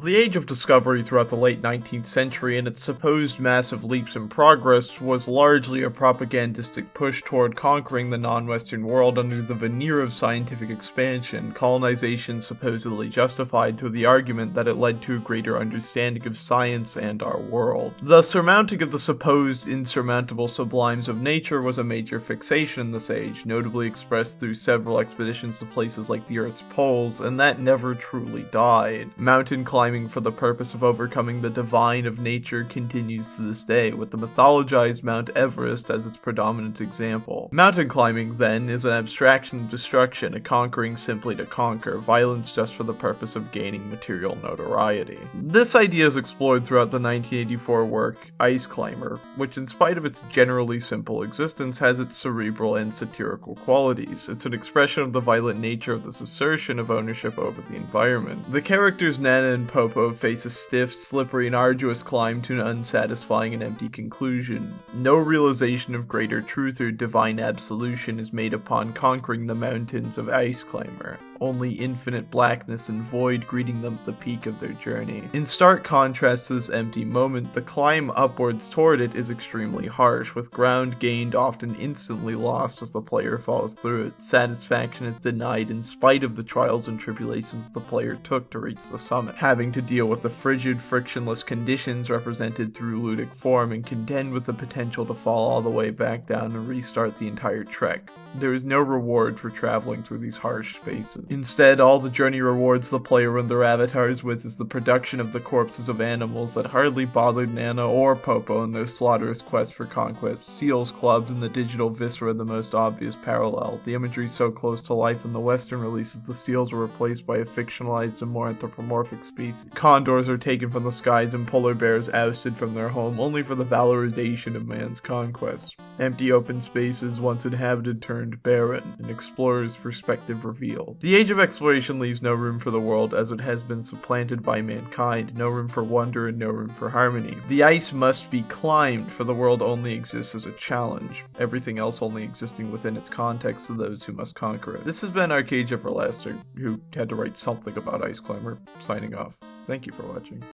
The age of discovery throughout the late 19th century and its supposed massive leaps in progress was largely a propagandistic push toward conquering the non-Western world under the veneer of scientific expansion, colonization supposedly justified through the argument that it led to a greater understanding of science and our world. The surmounting of the supposed insurmountable sublimes of nature was a major fixation in this age, notably expressed through several expeditions to places like the Earth's poles, and that never truly died. Mountain climbing for the purpose of overcoming the divine of nature continues to this day, with the mythologized Mount Everest as its predominant example. Mountain climbing, then, is an abstraction of destruction, a conquering simply to conquer, violence just for the purpose of gaining material notoriety. This idea is explored throughout the 1984 work Ice Climber, which in spite of its generally simple existence has its cerebral and satirical qualities. It's an expression of the violent nature of this assertion of ownership over the environment. The characters Nana and Popo face a stiff, slippery, and arduous climb to an unsatisfying and empty conclusion. No realization of greater truth or divine absolution is made upon conquering the mountains of Ice Climber. Only infinite blackness and void greeting them at the peak of their journey. In stark contrast to this empty moment, the climb upwards toward it is extremely harsh, with ground gained often instantly lost as the player falls through it. Satisfaction is denied in spite of the trials and tribulations the player took to reach the summit, having to deal with the frigid, frictionless conditions represented through ludic form and contend with the potential to fall all the way back down and restart the entire trek. There is no reward for traveling through these harsh spaces. Instead, all the journey rewards the player and their avatars with is the production of the corpses of animals that hardly bothered Nana or Popo in their slaughterous quest for conquest. Seals clubbed in the digital viscera the most obvious parallel. The imagery so close to life in the Western releases, the seals were replaced by a fictionalized and more anthropomorphic species. Condors are taken from the skies and polar bears ousted from their home only for the valorization of man's conquest. Empty open spaces once inhabited turned barren, an explorer's perspective revealed. The age of exploration leaves no room for the world as it has been supplanted by mankind, no room for wonder and no room for harmony. The ice must be climbed, for the world only exists as a challenge, everything else only existing within its context to those who must conquer it. This has been Arcade Everlasting, who had to write something about Ice Climber, signing off. Thank you for watching.